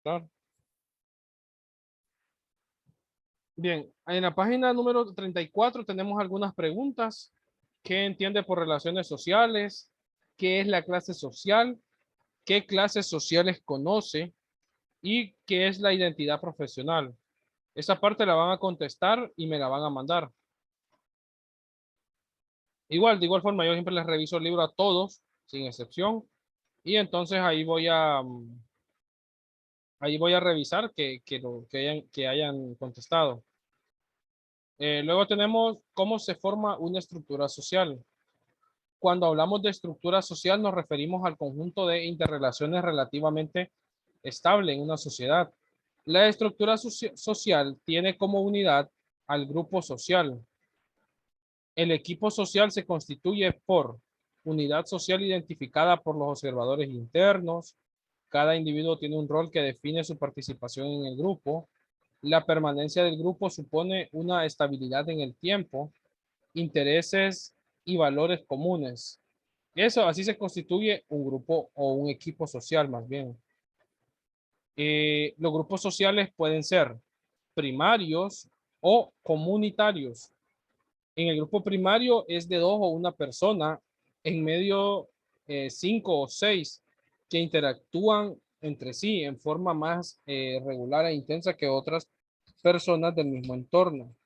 Claro. Bien, en la página número 34 tenemos algunas preguntas. ¿Qué entiende por relaciones sociales? ¿Qué es la clase social? ¿Qué clases sociales conoce? ¿Y qué es la identidad profesional? Esa parte la van a contestar y me la van a mandar. Igual, de igual forma, yo siempre les reviso el libro a todos, sin excepción, y entonces ahí voy a revisar que hayan contestado. Luego tenemos cómo se forma una estructura social. Cuando hablamos de estructura social nos referimos al conjunto de interrelaciones relativamente estable en una sociedad. La estructura social tiene como unidad al grupo social. El equipo social se constituye por unidad social identificada por los observadores internos. Cada individuo tiene un rol que define su participación en el grupo. La permanencia del grupo supone una estabilidad en el tiempo, intereses y valores comunes. Eso, así se constituye un grupo o un equipo social más bien. Los grupos sociales pueden ser primarios o comunitarios. En el grupo primario es de dos o una persona, en medio cinco o seis que interactúan entre sí en forma más regular e intensa que otras personas del mismo entorno.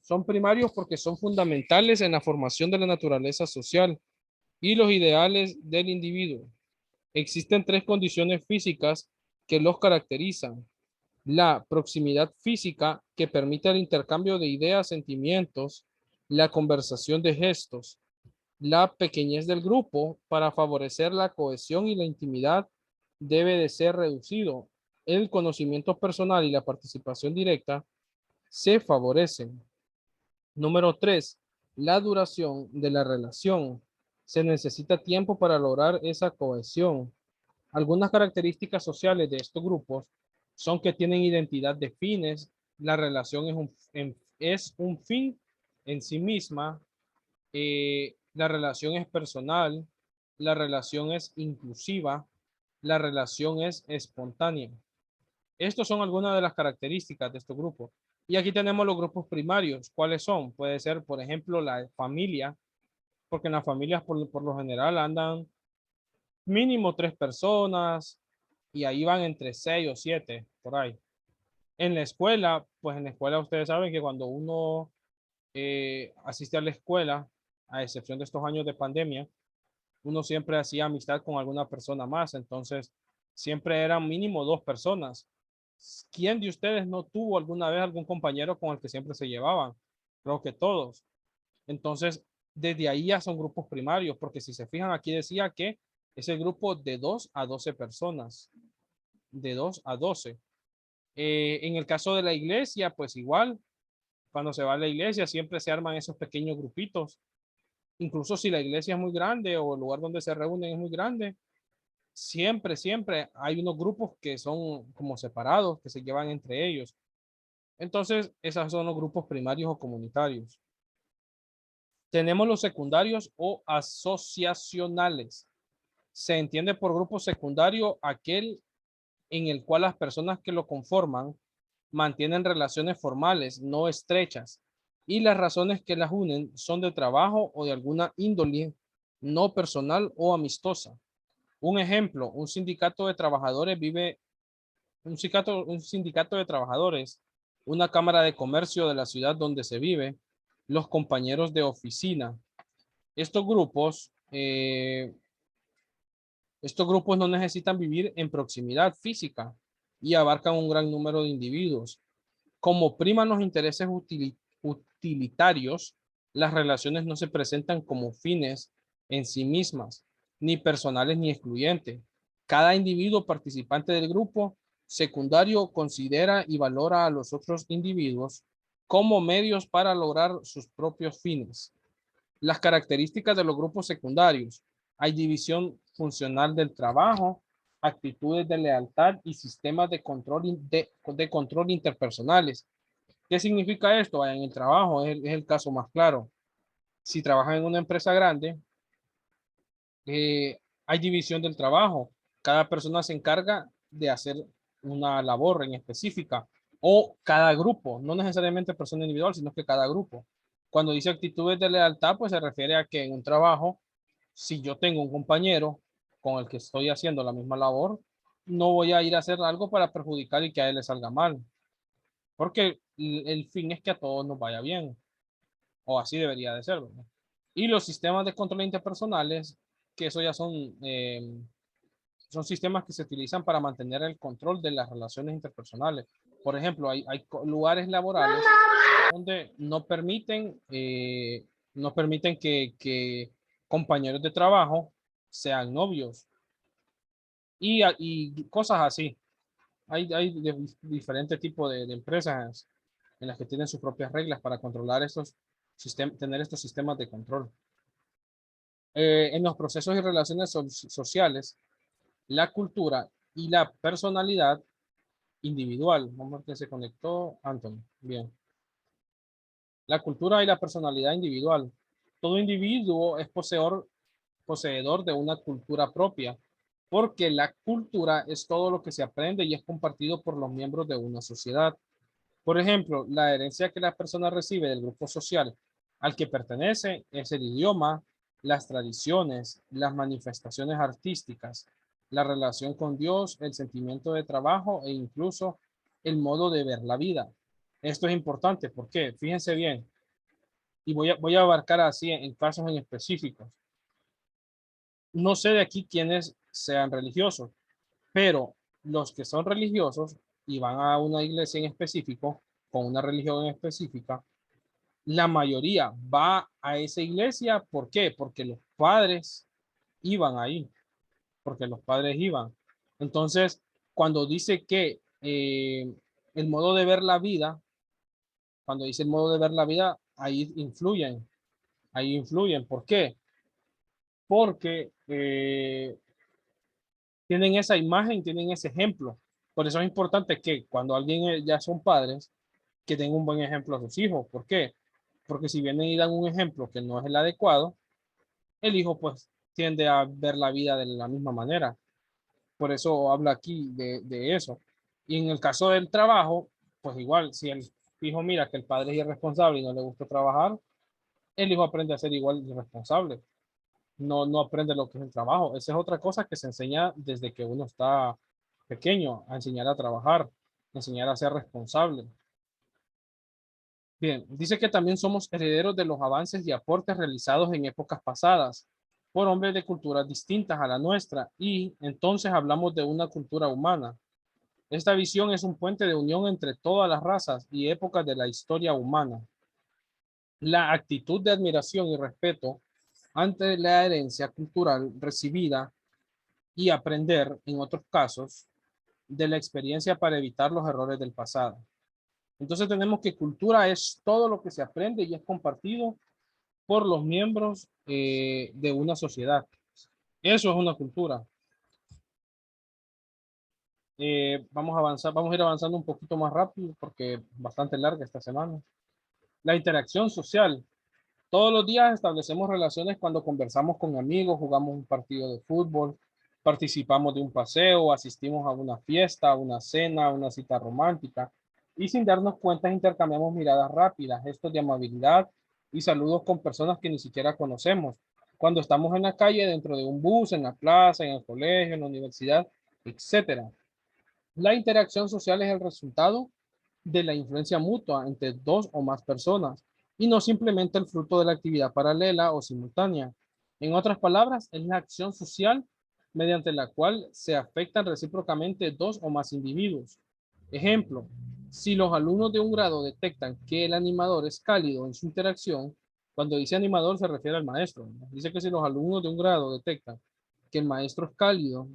Son primarios porque son fundamentales en la formación de la naturaleza social y los ideales del individuo. Existen tres condiciones físicas que los caracterizan. La proximidad física, que permite el intercambio de ideas, sentimientos, la conversación de gestos. La pequeñez del grupo, para favorecer la cohesión y la intimidad, debe de ser reducido. El conocimiento personal y la participación directa se favorecen. Número 3, la duración de la relación. Se necesita tiempo para lograr esa cohesión. Algunas características sociales de estos grupos son que tienen identidad de fines, la relación es un fin en sí misma, la relación es personal, la relación es inclusiva, la relación es espontánea. Estos son algunas de las características de estos grupos. Y aquí tenemos los grupos primarios. ¿Cuáles son? Puede ser, por ejemplo, la familia, porque en las familias por lo general andan mínimo tres personas y ahí van entre seis o siete, por ahí. En la escuela, pues en la escuela ustedes saben que cuando uno asiste a la escuela, a excepción de estos años de pandemia, uno siempre hacía amistad con alguna persona más, entonces siempre eran mínimo dos personas. ¿Quién de ustedes no tuvo alguna vez algún compañero con el que siempre se llevaban? Creo que todos. Entonces, desde ahí ya son grupos primarios, porque si se fijan, aquí decía que es el grupo de 2 a 12 personas, de 2 a 12. En el caso de la iglesia, pues igual, cuando se va a la iglesia siempre se arman esos pequeños grupitos. Incluso si la iglesia es muy grande o el lugar donde se reúnen es muy grande, siempre hay unos grupos que son como separados, que se llevan entre ellos. Entonces, esos son los grupos primarios o comunitarios. Tenemos los secundarios o asociacionales. Se entiende por grupo secundario aquel en el cual las personas que lo conforman mantienen relaciones formales, no estrechas, y las razones que las unen son de trabajo o de alguna índole no personal o amistosa. Un ejemplo, un sindicato de trabajadores, una cámara de comercio de la ciudad donde se vive, los compañeros de oficina. Estos grupos, eh, estos grupos no necesitan vivir en proximidad física y abarcan un gran número de individuos. Como priman los intereses utilitarios, las relaciones no se presentan como fines en sí mismas, ni personales ni excluyentes. Cada individuo participante del grupo secundario considera y valora a los otros individuos como medios para lograr sus propios fines. Las características de los grupos secundarios. Hay división funcional del trabajo, actitudes de lealtad y sistemas de control, de control interpersonales. ¿Qué significa esto? En el trabajo es el caso más claro. Si trabajan en una empresa grande, hay división del trabajo. Cada persona se encarga de hacer una labor en específica o cada grupo, no necesariamente persona individual, sino que cada grupo. Cuando dice actitudes de lealtad, pues se refiere a que en un trabajo, si yo tengo un compañero con el que estoy haciendo la misma labor, no voy a ir a hacer algo para perjudicar y que a él le salga mal, porque el fin es que a todos nos vaya bien, o así debería de ser, ¿verdad? Y los sistemas de control interpersonales, que eso ya son sistemas que se utilizan para mantener el control de las relaciones interpersonales. Por ejemplo, hay lugares laborales donde no permiten que compañeros de trabajo sean novios y cosas así. Hay diferentes tipos de empresas en las que tienen sus propias reglas para controlar estos sistemas, tener estos sistemas de control. En los procesos y relaciones sociales, la cultura y la personalidad individual. Vamos a ver que se conectó Anthony. Bien. La cultura y la personalidad individual. Todo individuo es poseedor de una cultura propia, porque la cultura es todo lo que se aprende y es compartido por los miembros de una sociedad. Por ejemplo, la herencia que la persona recibe del grupo social al que pertenece es el idioma, las tradiciones, las manifestaciones artísticas, la relación con Dios, el sentimiento de trabajo e incluso el modo de ver la vida. Esto es importante porque, fíjense bien, y voy a abarcar así en casos en específicos. No sé de aquí quiénes sean religiosos, pero los que son religiosos y van a una iglesia en específico, con una religión en específica, la mayoría va a esa iglesia. ¿Por qué? Porque los padres iban ahí, porque los padres iban. Entonces, cuando dice que el modo de ver la vida, cuando dice el modo de ver la vida, ahí influyen. ¿Por qué? Porque tienen esa imagen, tienen ese ejemplo. Por eso es importante que cuando alguien ya son padres, que tengan un buen ejemplo a sus hijos. ¿Por qué? Porque si vienen y dan un ejemplo que no es el adecuado, el hijo pues tiende a ver la vida de la misma manera. Por eso habla aquí de eso. Y en el caso del trabajo, pues igual, si el hijo mira que el padre es irresponsable y no le gusta trabajar, el hijo aprende a ser igual de irresponsable. No aprende lo que es el trabajo. Esa es otra cosa que se enseña desde que uno está pequeño, a enseñar a trabajar, a enseñar a ser responsable. Bien, dice que también somos herederos de los avances y aportes realizados en épocas pasadas por hombres de culturas distintas a la nuestra y entonces hablamos de una cultura humana. Esta visión es un puente de unión entre todas las razas y épocas de la historia humana. La actitud de admiración y respeto ante la herencia cultural recibida y aprender, en otros casos, de la experiencia para evitar los errores del pasado. Entonces tenemos que cultura es todo lo que se aprende y es compartido por los miembros de una sociedad. Eso es una cultura. Vamos a avanzar, vamos a ir avanzando un poquito más rápido porque es bastante larga esta semana. La interacción social. Todos los días establecemos relaciones cuando conversamos con amigos, jugamos un partido de fútbol, participamos de un paseo, asistimos a una fiesta, a una cena, a una cita romántica y sin darnos cuenta intercambiamos miradas rápidas, gestos de amabilidad y saludos con personas que ni siquiera conocemos. Cuando estamos en la calle, dentro de un bus, en la plaza, en el colegio, en la universidad, etcétera. La interacción social es el resultado de la influencia mutua entre dos o más personas y no simplemente el fruto de la actividad paralela o simultánea. En otras palabras, es la acción social mediante la cual se afectan recíprocamente dos o más individuos. Ejemplo, si los alumnos de un grado detectan que el animador es cálido en su interacción, cuando dice animador se refiere al maestro, ¿no? Dice que si los alumnos de un grado detectan que el maestro es cálido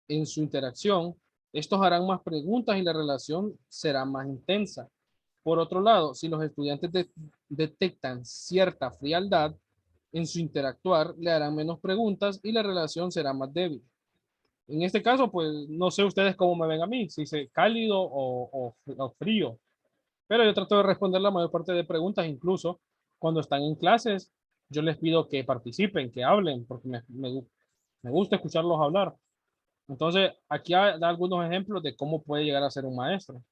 en su interacción, estos harán más preguntas y la relación será más intensa. Por otro lado, si los estudiantes detectan cierta frialdad en su interactuar, le harán menos preguntas y la relación será más débil. En este caso, pues no sé ustedes cómo me ven a mí, si es cálido o frío, pero yo trato de responder la mayor parte de preguntas, incluso cuando están en clases, yo les pido que participen, que hablen, porque me gusta escucharlos hablar. Entonces, aquí da algunos ejemplos de cómo puede llegar a ser un maestro.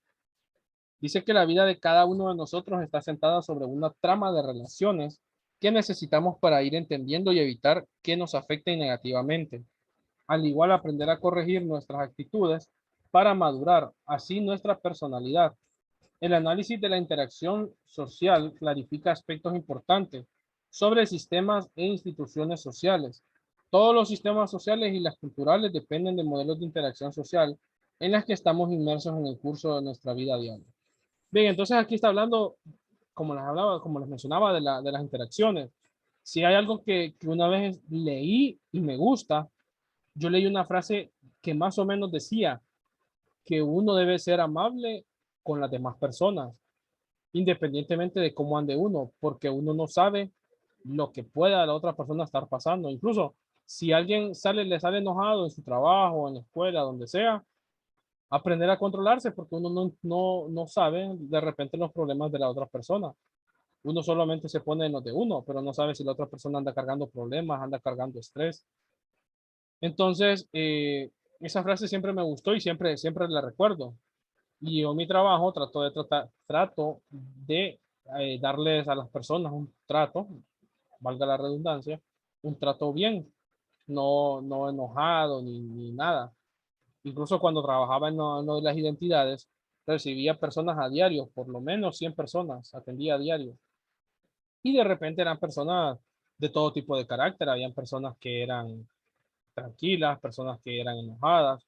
Dice que la vida de cada uno de nosotros está sentada sobre una trama de relaciones que necesitamos para ir entendiendo y evitar que nos afecten negativamente. Al igual, aprender a corregir nuestras actitudes para madurar así nuestra personalidad. El análisis de la interacción social clarifica aspectos importantes sobre sistemas e instituciones sociales. Todos los sistemas sociales y las culturales dependen de modelos de interacción social en las que estamos inmersos en el curso de nuestra vida diaria. Bien, entonces aquí está hablando, como les mencionaba, de las interacciones. Si hay algo que una vez leí y me gusta, yo leí una frase que más o menos decía que uno debe ser amable con las demás personas, independientemente de cómo ande uno, porque uno no sabe lo que pueda la otra persona estar pasando. Incluso si alguien le sale enojado en su trabajo, en la escuela, donde sea, aprender a controlarse, porque uno no sabe de repente los problemas de la otra persona. Uno solamente se pone en los de uno, pero no sabe si la otra persona anda cargando problemas, anda cargando estrés. Entonces, esa frase siempre me gustó y siempre la recuerdo. Y yo en mi trabajo trato de darles a las personas un trato, valga la redundancia, un trato bien, no enojado ni nada. Incluso cuando trabajaba en lo de las identidades, recibía personas a diario, por lo menos 100 personas, atendía a diario. Y de repente eran personas de todo tipo de carácter, habían personas que eran tranquilas, personas que eran enojadas,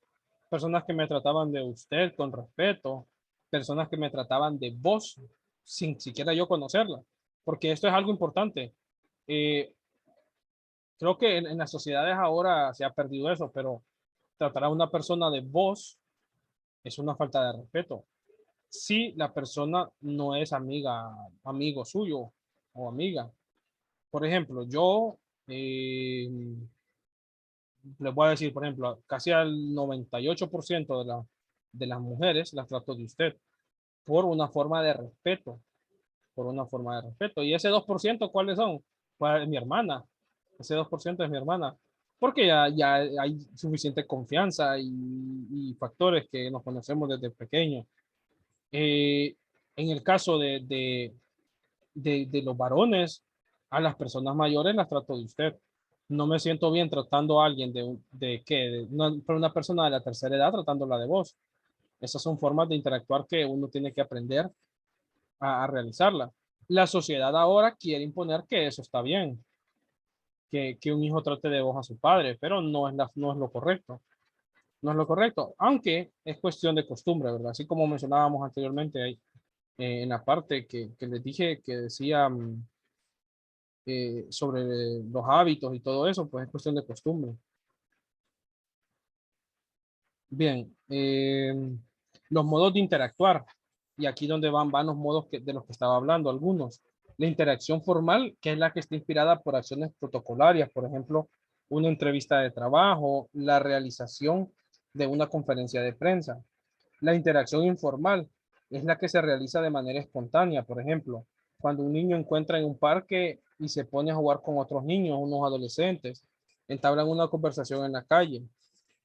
personas que me trataban de usted con respeto, personas que me trataban de vos sin siquiera yo conocerla, porque esto es algo importante. Eh, Creo que en las sociedades ahora se ha perdido eso, pero tratar a una persona de vos es una falta de respeto. Si la persona no es amigo suyo o amiga. Por ejemplo, yo eh, les voy a decir, por ejemplo, casi al 98% de las mujeres las trato de usted por una forma de respeto, por una forma de respeto. Y ese 2%, ¿cuáles son? Pues mi hermana. Ese 2% es mi hermana. Porque ya hay suficiente confianza y factores que nos conocemos desde pequeños. En el caso de los varones, a las personas mayores las trato de usted. No me siento bien tratando a alguien pero una persona de la tercera edad tratándola de vos. Esas son formas de interactuar que uno tiene que aprender a realizarla. La sociedad ahora quiere imponer que eso está bien, que un hijo trate de vos a su padre, pero no es lo correcto. No es lo correcto, aunque es cuestión de costumbre, ¿verdad? Así como mencionábamos anteriormente ahí, en la parte que les dije que decía sobre los hábitos y todo eso, pues es cuestión de costumbre. Bien, los modos de interactuar, y aquí donde van los modos de los que estaba hablando, algunos. La interacción formal, que es la que está inspirada por acciones protocolarias, por ejemplo, una entrevista de trabajo, la realización de una conferencia de prensa. La interacción informal es la que se realiza de manera espontánea, por ejemplo, cuando un niño encuentra en un parque y se pone a jugar con otros niños, unos adolescentes, entablan una conversación en la calle.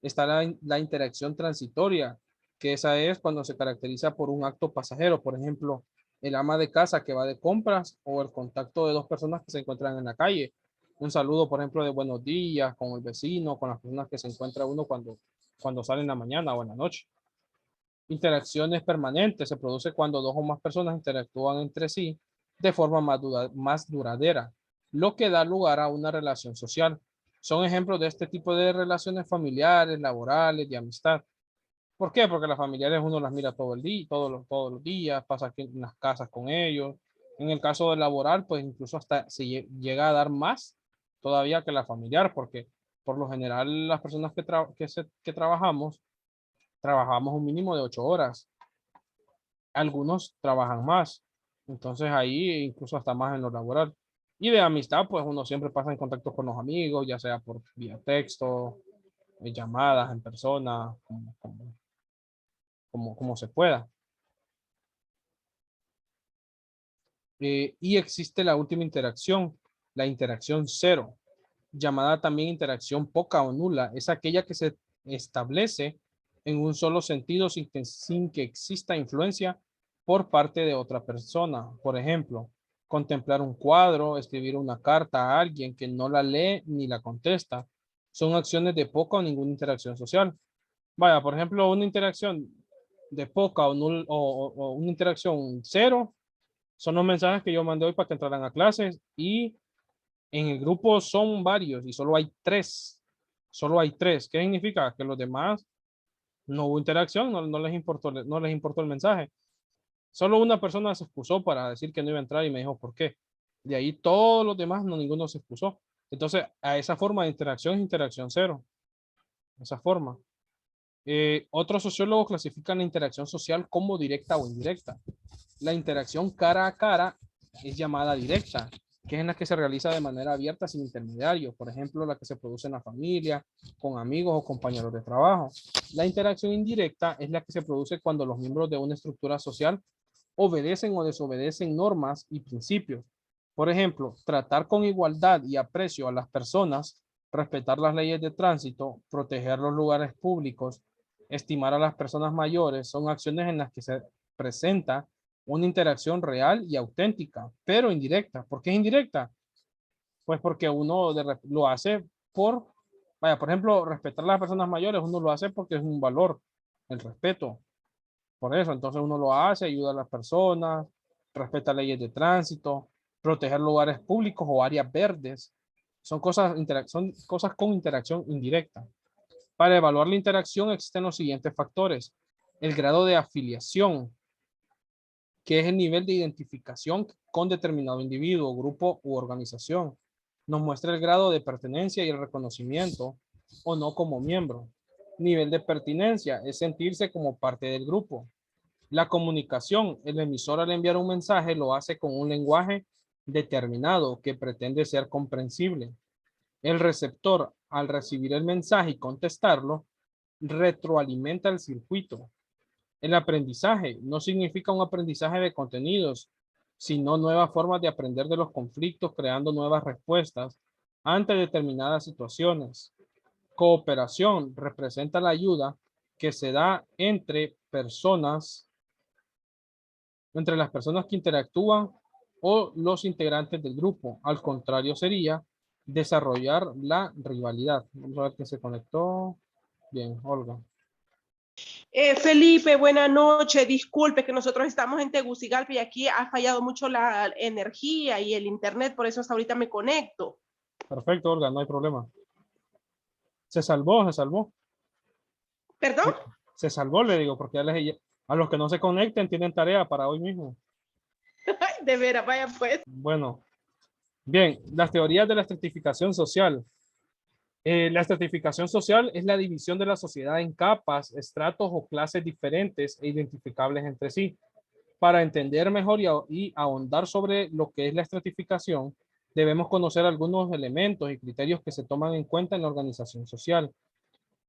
Está la interacción transitoria, que esa es cuando se caracteriza por un acto pasajero, por ejemplo, el ama de casa que va de compras o el contacto de dos personas que se encuentran en la calle. Un saludo, por ejemplo, de buenos días con el vecino, con las personas que se encuentra uno cuando sale en la mañana o en la noche. Interacciones permanentes se produce cuando dos o más personas interactúan entre sí de forma más duradera, lo que da lugar a una relación social. Son ejemplos de este tipo de relaciones familiares, laborales, de amistad. ¿Por qué? Porque las familiares uno las mira todo el día, todos los días, pasa aquí en las casas con ellos. En el caso de laboral, pues incluso hasta se llega a dar más todavía que la familiar, porque por lo general las personas que trabajamos un mínimo de 8 horas. Algunos trabajan más, entonces ahí incluso hasta más en lo laboral. Y de amistad, pues uno siempre pasa en contacto con los amigos, ya sea por vía texto, llamadas en persona, como se pueda. Y existe la última interacción, la interacción cero, llamada también interacción poca o nula. Es aquella que se establece en un solo sentido sin que exista influencia por parte de otra persona. Por ejemplo, contemplar un cuadro, escribir una carta a alguien que no la lee ni la contesta. Son acciones de poca o ninguna interacción social. Vaya, por ejemplo, una interacción de poca o una interacción cero son los mensajes que yo mandé hoy para que entraran a clases y en el grupo son varios y solo hay tres. Solo hay tres. ¿Qué significa? Que los demás no hubo interacción, no les importó el mensaje. Solo una persona se excusó para decir que no iba a entrar y me dijo por qué. De ahí todos los demás, no ninguno se excusó. Entonces, a esa forma de interacción es interacción cero. Esa forma. Otros sociólogos clasifican la interacción social como directa o indirecta. La interacción cara a cara es llamada directa, que es en la que se realiza de manera abierta sin intermediarios, por ejemplo, la que se produce en la familia, con amigos o compañeros de trabajo. La interacción indirecta es la que se produce cuando los miembros de una estructura social obedecen o desobedecen normas y principios. Por ejemplo, tratar con igualdad y aprecio a las personas, respetar las leyes de tránsito, proteger los lugares públicos, estimar a las personas mayores, son acciones en las que se presenta una interacción real y auténtica, pero indirecta. ¿Por qué es indirecta? Pues porque uno lo hace vaya, por ejemplo, respetar a las personas mayores, uno lo hace porque es un valor, el respeto. Por eso, entonces uno lo hace, ayuda a las personas, respeta leyes de tránsito, proteger lugares públicos o áreas verdes. Son cosas con interacción indirecta. Para evaluar la interacción existen los siguientes factores. El grado de afiliación, que es el nivel de identificación con determinado individuo, grupo u organización. Nos muestra el grado de pertenencia y el reconocimiento o no como miembro. Nivel de pertinencia es sentirse como parte del grupo. La comunicación, el emisor al enviar un mensaje lo hace con un lenguaje determinado que pretende ser comprensible. El receptor, al recibir el mensaje y contestarlo, retroalimenta el circuito. El aprendizaje no significa un aprendizaje de contenidos, sino nuevas formas de aprender de los conflictos, creando nuevas respuestas ante determinadas situaciones. Cooperación representa la ayuda que se da entre las personas que interactúan o los integrantes del grupo. Al contrario, sería desarrollar la rivalidad. Vamos a ver quién se conectó. Bien, Olga. Felipe, buena noche. Disculpe que nosotros estamos en Tegucigalpa y aquí ha fallado mucho la energía y el internet, por eso hasta ahorita me conecto. Perfecto, Olga, no hay problema. Se salvó, se salvó. ¿Perdón? Se salvó, le digo, porque a los que no se conecten tienen tarea para hoy mismo. Ay, de veras, vaya pues. Bueno, bien, las teorías de la estratificación social. La estratificación social es la división de la sociedad en capas, estratos o clases diferentes e identificables entre sí. Para entender mejor y ahondar sobre lo que es la estratificación, debemos conocer algunos elementos y criterios que se toman en cuenta en la organización social.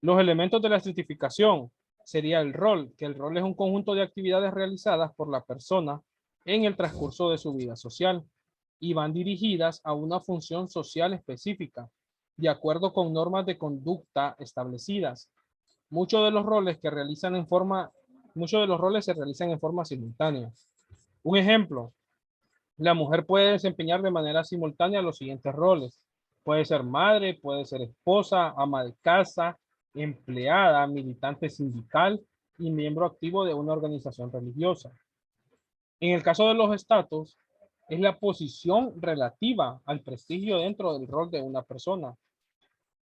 Los elementos de la estratificación sería el rol, que el rol es un conjunto de actividades realizadas por la persona en el transcurso de su vida social y van dirigidas a una función social específica, de acuerdo con normas de conducta establecidas. Muchos de los roles que realizan en forma, muchos de los roles se realizan en forma simultánea. Un ejemplo, la mujer puede desempeñar de manera simultánea los siguientes roles. Puede ser madre, puede ser esposa, ama de casa, empleada, militante sindical y miembro activo de una organización religiosa. En el caso de los estatus, es la posición relativa al prestigio dentro del rol de una persona.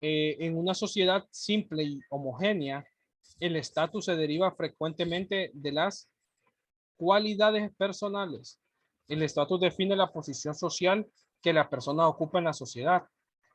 En una sociedad simple y homogénea, el estatus se deriva frecuentemente de las cualidades personales. El estatus define la posición social que la persona ocupa en la sociedad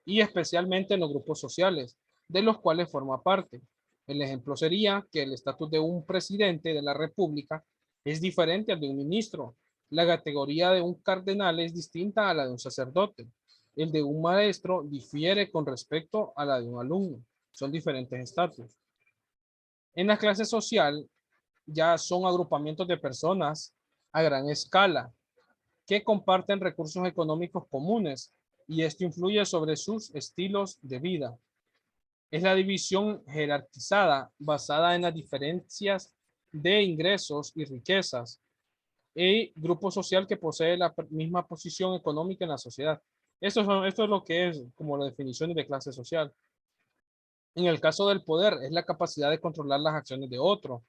y especialmente en los grupos sociales, de los cuales forma parte. El ejemplo sería que el estatus de un presidente de la República es diferente al de un ministro. La categoría de un cardenal es distinta a la de un sacerdote. El de un maestro difiere con respecto a la de un alumno. Son diferentes estatus. En la clase social ya son agrupamientos de personas a gran escala que comparten recursos económicos comunes y esto influye sobre sus estilos de vida. Es la división jerarquizada basada en las diferencias de ingresos y riquezas y grupo social que posee la misma posición económica en la sociedad. Esto es lo que es como la definición de clase social. En el caso del poder, es la capacidad de controlar las acciones de otro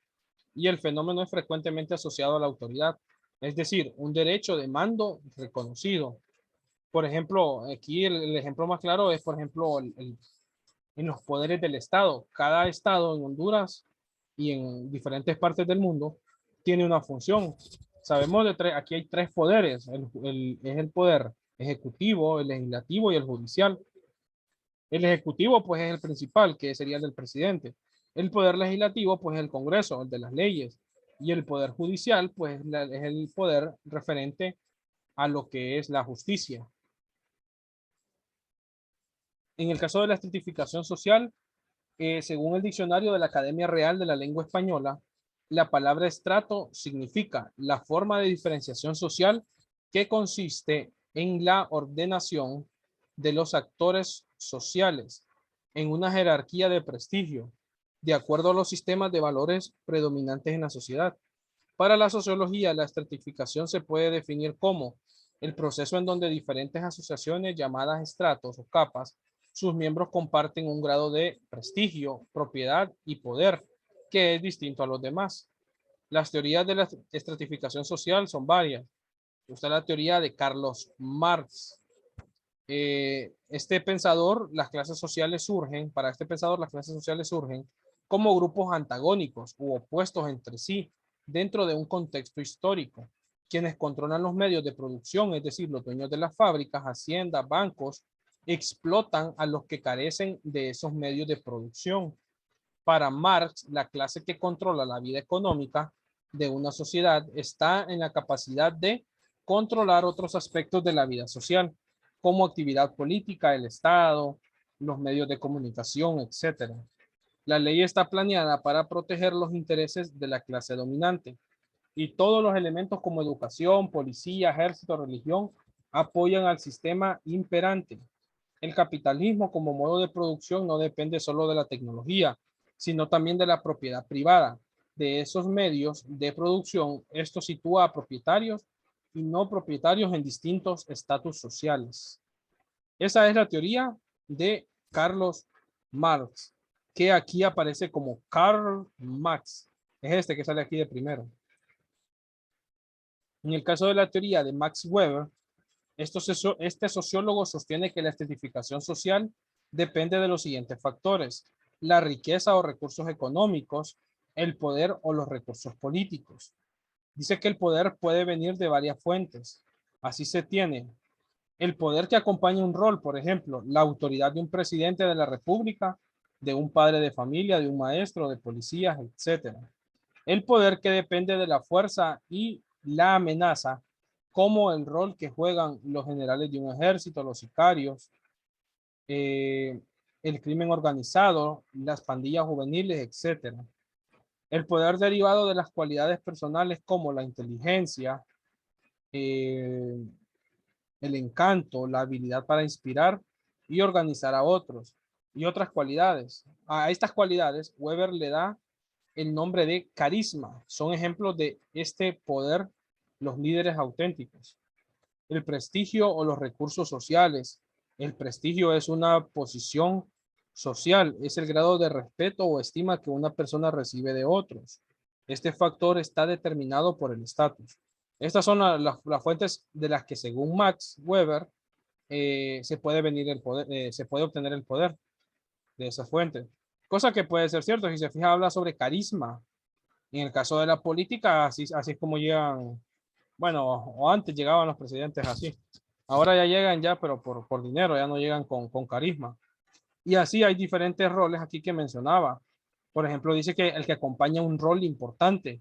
y el fenómeno es frecuentemente asociado a la autoridad, es decir, un derecho de mando reconocido. Por ejemplo, aquí el ejemplo más claro es, por ejemplo, en los poderes del Estado. Cada Estado en Honduras y en diferentes partes del mundo tiene una función. Sabemos de tres, aquí hay tres poderes. Es el poder ejecutivo, el legislativo y el judicial. El ejecutivo, pues, es el principal, que sería el del presidente. El poder legislativo, pues, es el Congreso, el de las leyes. Y el poder judicial, pues, es el poder referente a lo que es la justicia. En el caso de la estratificación social, según el diccionario de la Academia Real de la Lengua Española, la palabra estrato significa la forma de diferenciación social que consiste en la ordenación de los actores sociales en una jerarquía de prestigio, de acuerdo a los sistemas de valores predominantes en la sociedad. Para la sociología, la estratificación se puede definir como el proceso en donde diferentes asociaciones llamadas estratos o capas, sus miembros comparten un grado de prestigio, propiedad y poder que es distinto a los demás. Las teorías de la estratificación social son varias. Está la teoría de Carlos Marx. Este pensador, las clases sociales surgen, para este pensador las clases sociales surgen como grupos antagónicos u opuestos entre sí dentro de un contexto histórico. Quienes controlan los medios de producción, es decir, los dueños de las fábricas, haciendas, bancos, explotan a los que carecen de esos medios de producción. Para Marx, la clase que controla la vida económica de una sociedad está en la capacidad de controlar otros aspectos de la vida social, como actividad política, el Estado, los medios de comunicación, etc. La ley está planeada para proteger los intereses de la clase dominante y todos los elementos como educación, policía, ejército, religión apoyan al sistema imperante. El capitalismo como modo de producción no depende solo de la tecnología, sino también de la propiedad privada. De esos medios de producción, esto sitúa a propietarios y no propietarios en distintos estatus sociales. Esa es la teoría de Carlos Marx, que aquí aparece como Karl Marx. Es este que sale aquí de primero. En el caso de la teoría de Max Weber, este sociólogo sostiene que la estratificación social depende de los siguientes factores: la riqueza o recursos económicos, el poder o los recursos políticos. Dice que el poder puede venir de varias fuentes. Así se tiene el poder que acompaña un rol, por ejemplo, la autoridad de un presidente de la República, de un padre de familia, de un maestro, de policías, etcétera. El poder que depende de la fuerza y la amenaza, como el rol que juegan los generales de un ejército, los sicarios, eh, el crimen organizado, las pandillas juveniles, etcétera. El poder derivado de las cualidades personales como la inteligencia, eh, el encanto, la habilidad para inspirar y organizar a otros y otras cualidades. A estas cualidades, Weber le da el nombre de carisma. Son ejemplos de este poder los líderes auténticos. El prestigio o los recursos sociales. El prestigio es una posición social, es el grado de respeto o estima que una persona recibe de otros. Este factor está determinado por el estatus. Estas son las fuentes de las que, según Max Weber, se puede venir el poder, se puede obtener el poder de esas fuentes. Cosa que puede ser cierto, si se fija, habla sobre carisma. En el caso de la política, así es como llegan, bueno, o antes llegaban los presidentes así. Ahora ya llegan ya, pero por dinero, ya no llegan con carisma. Y así hay diferentes roles aquí que mencionaba. Por ejemplo, dice que el que acompaña un rol importante,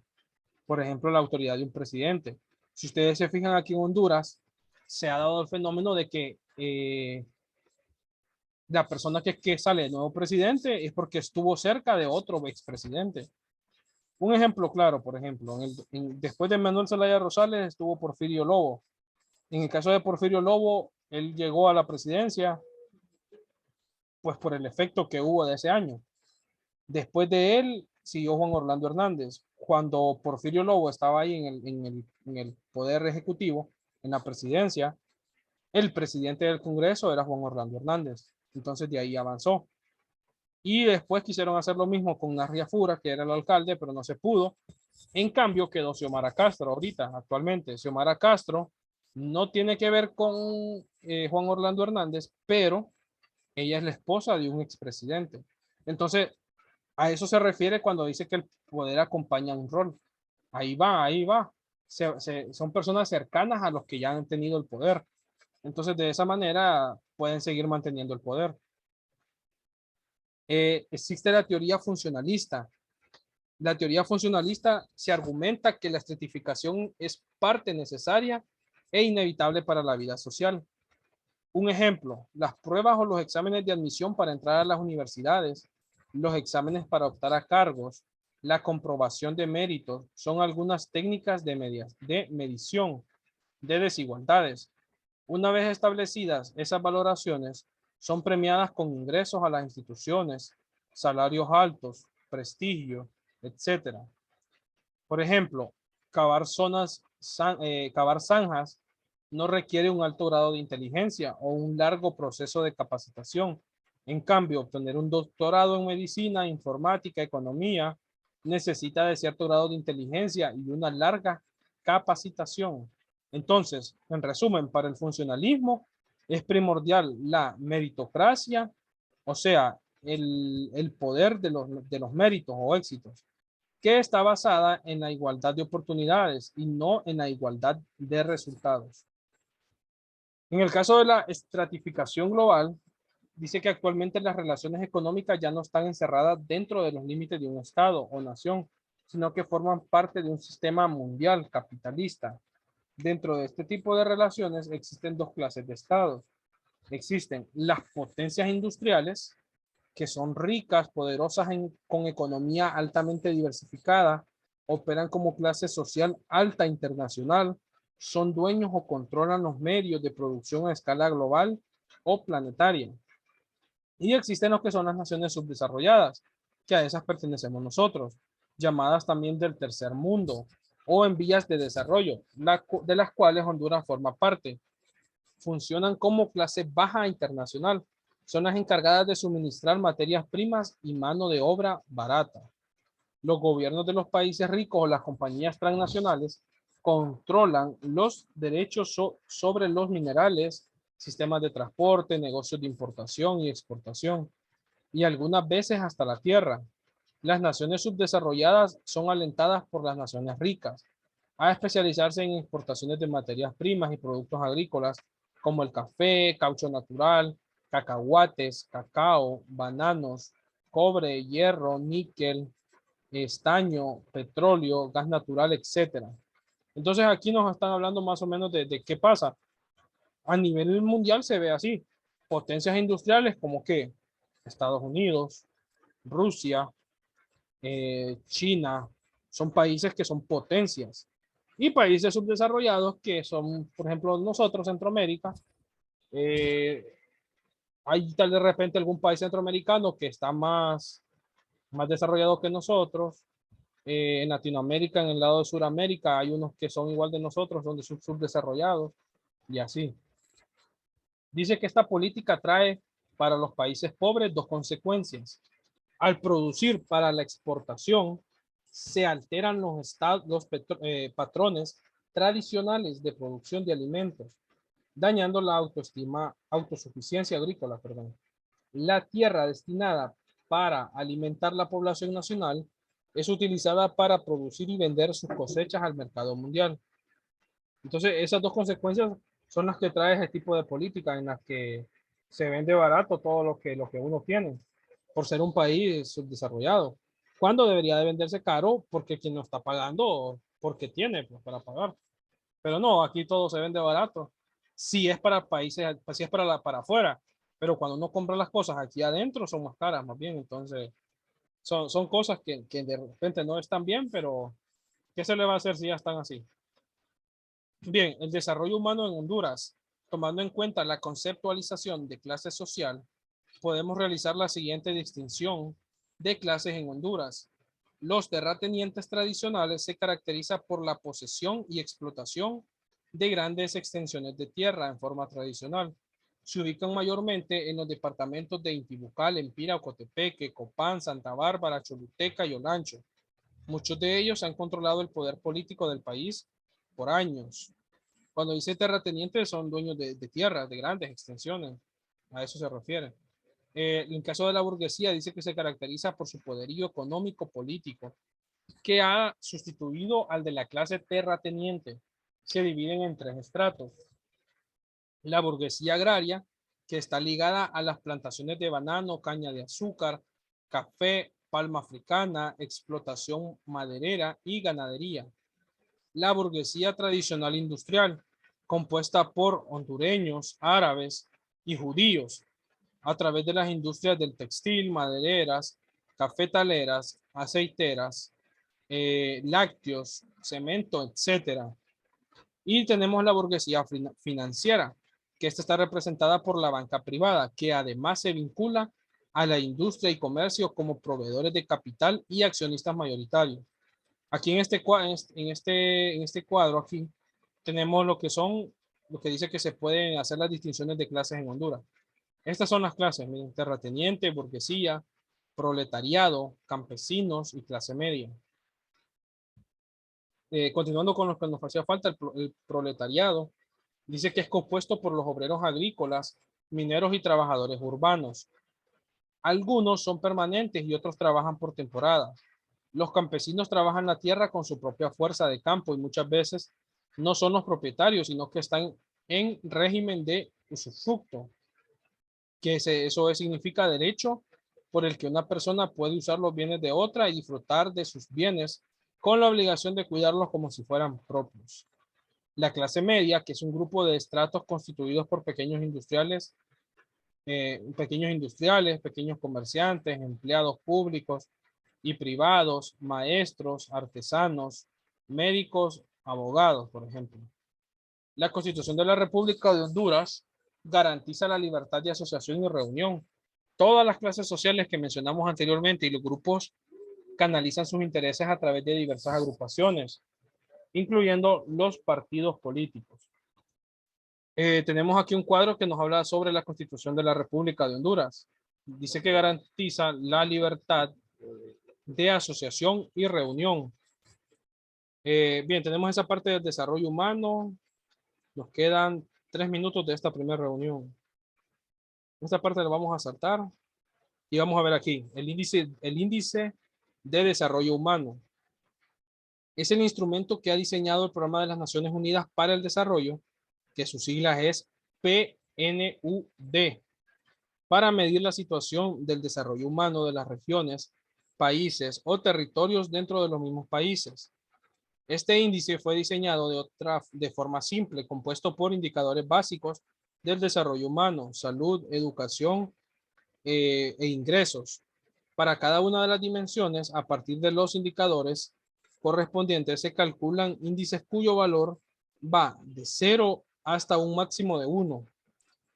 por ejemplo, la autoridad de un presidente. Si ustedes se fijan aquí en Honduras, se ha dado el fenómeno de que La persona que sale de nuevo presidente es porque estuvo cerca de otro expresidente. Un ejemplo claro, por ejemplo, después de Manuel Zelaya Rosales estuvo Porfirio Lobo. En el caso de Porfirio Lobo, él llegó a la presidencia pues por el efecto que hubo de ese año. Después de él siguió Juan Orlando Hernández. Cuando Porfirio Lobo estaba ahí en el poder ejecutivo, en la presidencia, el presidente del Congreso era Juan Orlando Hernández. Entonces de ahí avanzó. Y después quisieron hacer lo mismo con Narria Fura, que era el alcalde, pero no se pudo. En cambio, quedó Xiomara Castro ahorita, actualmente. Xiomara Castro no tiene que ver con Juan Orlando Hernández, pero ella es la esposa de un expresidente. Entonces, a eso se refiere cuando dice que el poder acompaña un rol. Ahí va, ahí va. Son personas cercanas a los que ya han tenido el poder. Entonces, de esa manera pueden seguir manteniendo el poder. Existe la teoría funcionalista. La teoría funcionalista se argumenta que la estratificación es parte necesaria e inevitable para la vida social. Un ejemplo, las pruebas o los exámenes de admisión para entrar a las universidades, los exámenes para optar a cargos, la comprobación de méritos son algunas técnicas de medición de desigualdades. Una vez establecidas esas valoraciones, son premiadas con ingresos a las instituciones, salarios altos, prestigio, etcétera. Por ejemplo, cavar zanjas no requiere un alto grado de inteligencia o un largo proceso de capacitación. En cambio, obtener un doctorado en medicina, informática, economía, necesita de cierto grado de inteligencia y una larga capacitación. Entonces, en resumen, para el funcionalismo es primordial la meritocracia, o sea, el poder de los méritos o éxitos, que está basada en la igualdad de oportunidades y no en la igualdad de resultados. En el caso de la estratificación global, dice que actualmente las relaciones económicas ya no están encerradas dentro de los límites de un estado o nación, sino que forman parte de un sistema mundial capitalista. Dentro de este tipo de relaciones existen dos clases de estados. Existen las potencias industriales, que son ricas, poderosas con economía altamente diversificada, operan como clase social alta internacional, son dueños o controlan los medios de producción a escala global o planetaria. Y existen los que son las naciones subdesarrolladas, que a esas pertenecemos nosotros, llamadas también del tercer mundo o en vías de desarrollo, de las cuales Honduras forma parte. Funcionan como clase baja internacional. Son las encargadas de suministrar materias primas y mano de obra barata. Los gobiernos de los países ricos o las compañías transnacionales controlan los derechos sobre los minerales, sistemas de transporte, negocios de importación y exportación, y algunas veces hasta la tierra. Las naciones subdesarrolladas son alentadas por las naciones ricas a especializarse en exportaciones de materias primas y productos agrícolas como el café, caucho natural, cacahuates, cacao, bananos, cobre, hierro, níquel, estaño, petróleo, gas natural, etcétera. Entonces aquí nos están hablando más o menos de qué pasa. A nivel mundial se ve así. Potencias industriales como que Estados Unidos, Rusia, China, son países que son potencias. Y países subdesarrollados que son, por ejemplo, nosotros, Centroamérica. Eh, hay tal de repente algún país centroamericano que está más desarrollado que nosotros. En Latinoamérica, en el lado de Sudamérica, hay unos que son igual de nosotros, son de subdesarrollados y así. Dice que esta política trae para los países pobres dos consecuencias. Al producir para la exportación, se alteran patrones tradicionales de producción de alimentos, dañando la autosuficiencia agrícola, perdón. La tierra destinada para alimentar la población nacional es utilizada para producir y vender sus cosechas al mercado mundial. Entonces, esas dos consecuencias son las que trae ese tipo de política en las que se vende barato todo lo que uno tiene por ser un país subdesarrollado. ¿Cuándo debería de venderse caro? Porque quien lo está pagando, porque tiene pues, para pagar. Pero no, aquí todo se vende barato. Si es para países, si es para afuera. Pero cuando uno compra las cosas aquí adentro son más caras, más bien. Entonces, son cosas que de repente no están bien, pero ¿qué se le va a hacer si ya están así? Bien, el desarrollo humano en Honduras. Tomando en cuenta la conceptualización de clase social, podemos realizar la siguiente distinción de clases en Honduras. Los terratenientes tradicionales se caracterizan por la posesión y explotación de grandes extensiones de tierra en forma tradicional. Se ubican mayormente en los departamentos de Intibucal, Empira, Ocotepeque, Copán, Santa Bárbara, Choluteca y Olancho. Muchos de ellos han controlado el poder político del país por años. Cuando dice terratenientes son dueños de tierras, de grandes extensiones. A eso se refiere. En caso de la burguesía dice que se caracteriza por su poderío económico político, que ha sustituido al de la clase terrateniente. Se dividen en tres estratos. La burguesía agraria, que está ligada a las plantaciones de banano, caña de azúcar, café, palma africana, explotación maderera y ganadería. La burguesía tradicional industrial, compuesta por hondureños, árabes y judíos, a través de las industrias del textil, madereras, cafetaleras, aceiteras, lácteos, cemento, etcétera. Y tenemos la burguesía financiera, que esta está representada por la banca privada, que además se vincula a la industria y comercio como proveedores de capital y accionistas mayoritarios. Aquí en este cuadro aquí tenemos lo que dice que se pueden hacer las distinciones de clases en Honduras. Estas son las clases: miren, terrateniente, burguesía, proletariado, campesinos y clase media. Continuando con lo que nos hacía falta, el proletariado dice que es compuesto por los obreros agrícolas, mineros y trabajadores urbanos. Algunos son permanentes y otros trabajan por temporada. Los campesinos trabajan la tierra con su propia fuerza de campo y muchas veces no son los propietarios, sino que están en régimen de usufructo, eso significa derecho por el que una persona puede usar los bienes de otra y disfrutar de sus bienes con la obligación de cuidarlos como si fueran propios. La clase media, que es un grupo de estratos constituidos por pequeños comerciantes, empleados públicos y privados, maestros, artesanos, médicos, abogados, por ejemplo. La Constitución de la República de Honduras garantiza la libertad de asociación y reunión. Todas las clases sociales que mencionamos anteriormente y los grupos canalizan sus intereses a través de diversas agrupaciones, incluyendo los partidos políticos. Tenemos aquí un cuadro que nos habla sobre la Constitución de la República de Honduras. Dice que garantiza la libertad de asociación y reunión. Bien, tenemos esa parte del desarrollo humano. Nos quedan 3 minutos de esta primera reunión. Esta parte la vamos a saltar y vamos a ver aquí el índice de desarrollo humano. Es el instrumento que ha diseñado el Programa de las Naciones Unidas para el Desarrollo, que su sigla es PNUD, para medir la situación del desarrollo humano de las regiones, países o territorios dentro de los mismos países. Este índice fue diseñado de forma simple, compuesto por indicadores básicos del desarrollo humano, salud, educación e ingresos. Para cada una de las dimensiones, a partir de los indicadores correspondientes, se calculan índices cuyo valor va de 0 hasta un máximo de 1.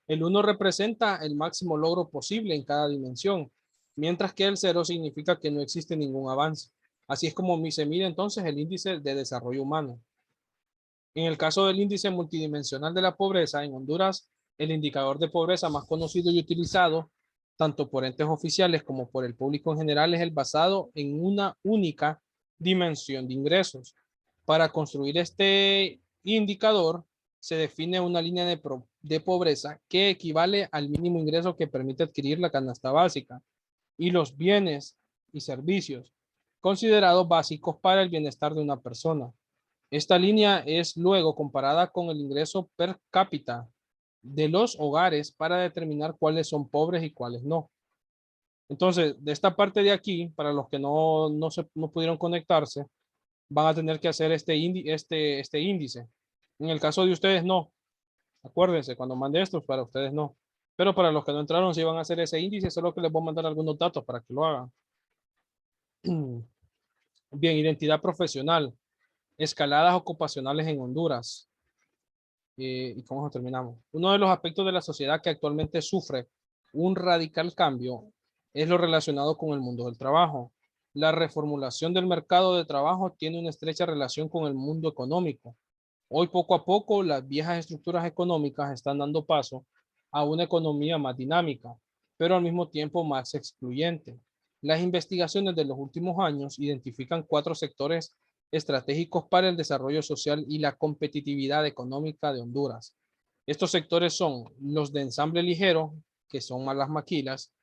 El 1 representa el máximo logro posible en cada dimensión, mientras que el 0 significa que no existe ningún avance. Así es como se mide entonces el índice de desarrollo humano. En el caso del índice multidimensional de la pobreza en Honduras, el indicador de pobreza más conocido y utilizado tanto por entes oficiales como por el público en general es el basado en una única dimensión de ingresos. Para construir este indicador se define una línea de pobreza que equivale al mínimo ingreso que permite adquirir la canasta básica y los bienes y servicios considerados básicos para el bienestar de una persona. Esta línea es luego comparada con el ingreso per cápita de los hogares para determinar cuáles son pobres y cuáles no. Entonces, de esta parte de aquí, para los que no pudieron conectarse, van a tener que hacer este índice. En el caso de ustedes, no. Acuérdense, cuando mande esto, para ustedes no. Pero para los que no entraron, si van a hacer ese índice, solo que les voy a mandar algunos datos para que lo hagan. Bien, identidad profesional, escaladas ocupacionales en Honduras. ¿Y cómo terminamos? Uno de los aspectos de la sociedad que actualmente sufre un radical cambio es lo relacionado con el mundo del trabajo. La reformulación del mercado de trabajo tiene una estrecha relación con el mundo económico. Hoy poco a poco las viejas estructuras económicas están dando paso a una economía más dinámica, pero al mismo tiempo más excluyente. Las investigaciones de los últimos años identifican 4 sectores estratégicos para el desarrollo social y la competitividad económica de Honduras. Estos sectores son los de ensamble ligero, que son más las maquilas,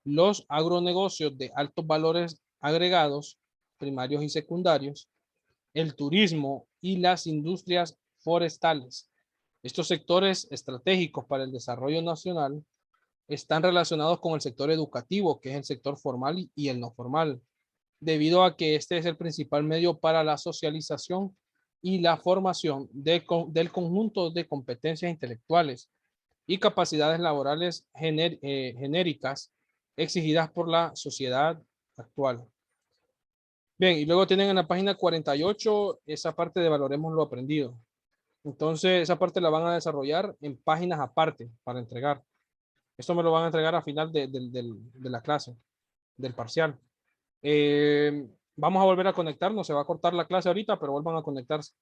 los agronegocios de altos valores agregados, primarios y secundarios, el turismo y las industrias forestales. Estos sectores estratégicos para el desarrollo nacional están relacionados con el sector educativo, que es el sector formal y el no formal, debido a que este es el principal medio para la socialización y la formación del conjunto de competencias intelectuales y capacidades laborales genéricas exigidas por la sociedad actual. Bien, y luego tienen en la página 48 esa parte de valoremos lo aprendido. Entonces, esa parte la van a desarrollar en páginas aparte para entregar. Esto me lo van a entregar a final de la clase, del parcial. Vamos a volver a conectarnos. Se va a cortar la clase ahorita, pero vuelvan a conectarse.